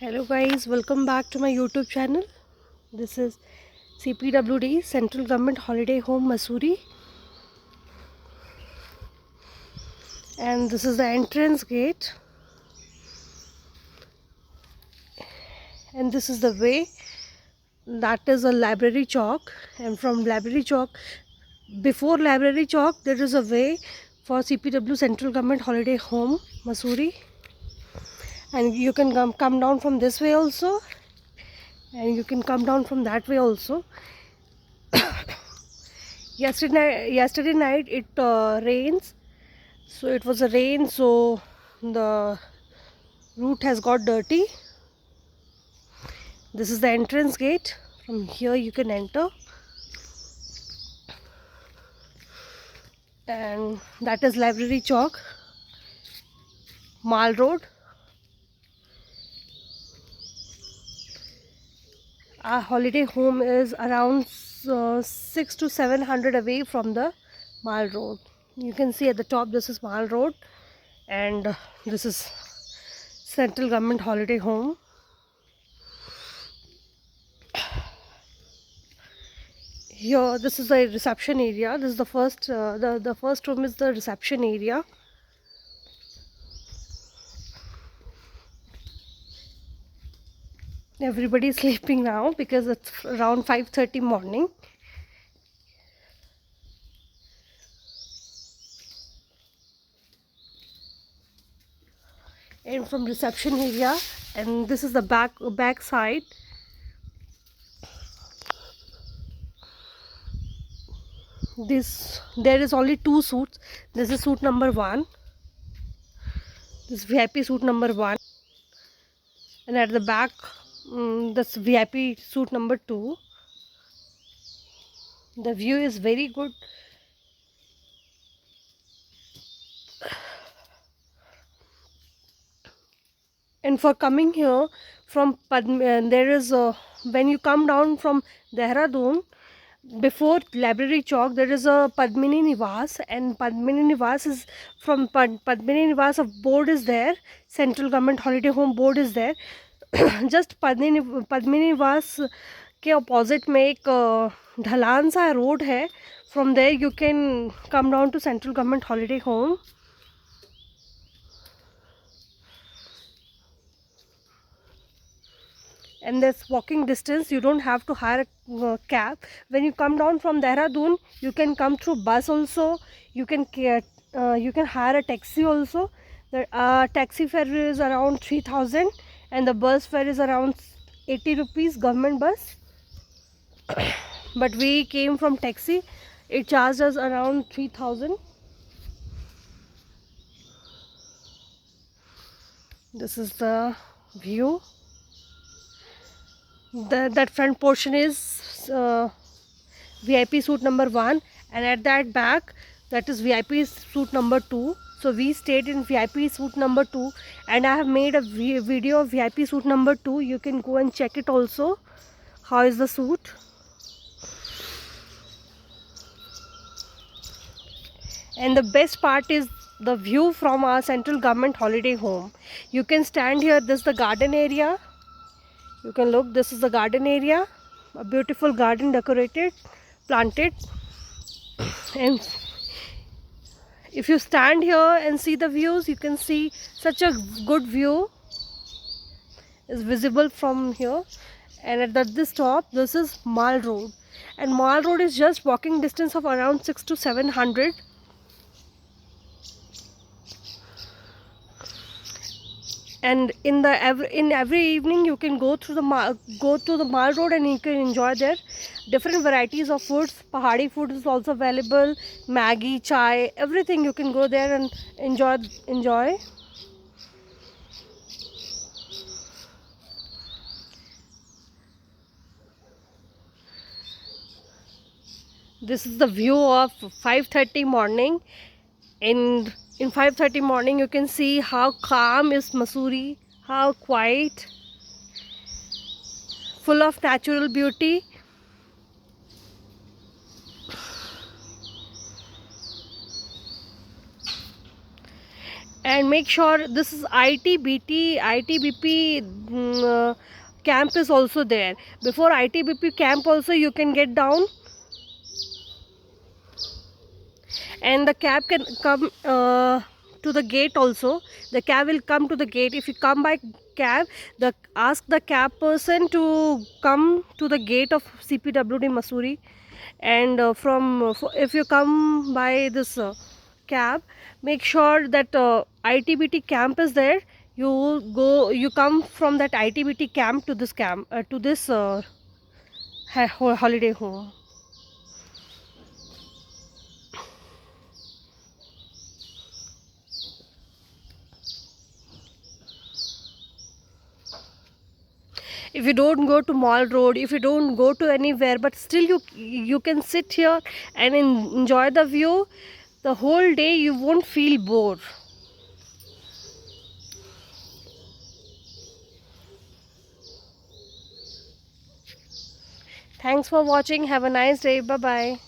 Hello guys, welcome back to my YouTube channel. This is CPWD, Central Government Holiday Home, Mussoorie, and this is the entrance gate, and this is the way. That is a library chalk, and from library chalk, before library chalk there is a way for CPW, Central Government Holiday Home, Mussoorie, and you can come down from this way also, and you can come down from that way also. Yesterday night it rains, so it was a rain, so the route has got dirty. This is the entrance gate. From here you can enter, and that is Library Chalk, Mall Road. Our holiday home is around 6 to 700 away from the Mall Road. You can see at the top, this is Mall Road, and this is Central Government Holiday Home. Here, this is the reception area. This is the first, the first room is the reception area. Everybody is sleeping now because it's around 5:30 morning. And from reception area, and this is the back side. There is only two suites. This is suite number 1. This VIP suite number 1, and at the back, this VIP suite number 2. The view is very good. And for coming here from there is when you come down from Dehradun, before Library Chalk there is a Padmini Niwas, and Padmini Niwas is from Padmini Niwas, a board is there, Central Government Holiday Home board is there. Just Padmini Niwas के opposite में एक ढलान सा road है. From there you can come down to Central Government Holiday Home. And this walking distance, you don't have to hire a cab. When you come down from Dehradun, you can come through bus also. You can hire a taxi also. The taxi fare is around 3,000, and the bus fare is around 80 rupees, government bus. But we came from taxi. It charged us around 3,000. This is the view. That front portion is VIP suite number 1, and at that back, that is VIP suite number 2. So we stayed in VIP suite number 2, and I have made a video of VIP suite number 2. You can go and check it also. How is the suite? And the best part is the view from our Central Government Holiday Home. You can stand here. This is the garden area. You can look, this is the garden area, a beautiful garden decorated, planted. And if you stand here and see the views, you can see such a good view is visible from here. And at this top, this is Mall Road, and Mall Road is just walking distance of around 6 to 700. And in every evening you can go to the Mall Road, and you can enjoy there different varieties of foods. Pahadi food is also available, Maggi, chai, everything. You can go there and enjoy. This is the view of 5:30 morning. And in 5:30 morning you can see how calm is Mussoorie, how quiet, full of natural beauty. And make sure this is ITBP camp is also there. Before ITBP camp also you can get down, and the cab can come to the gate also. The cab will come to the gate. If you come by cab, ask the cab person to come to the gate of CPWD Mussoorie. And if you come by this cab, make sure that ITBT camp is there. You come from that ITBT camp to this holiday home. If you don't go to Mall Road, if you don't go to anywhere, but still you can sit here and enjoy the view the whole day, you won't feel bored. Thanks for watching. Have a nice day. Bye bye.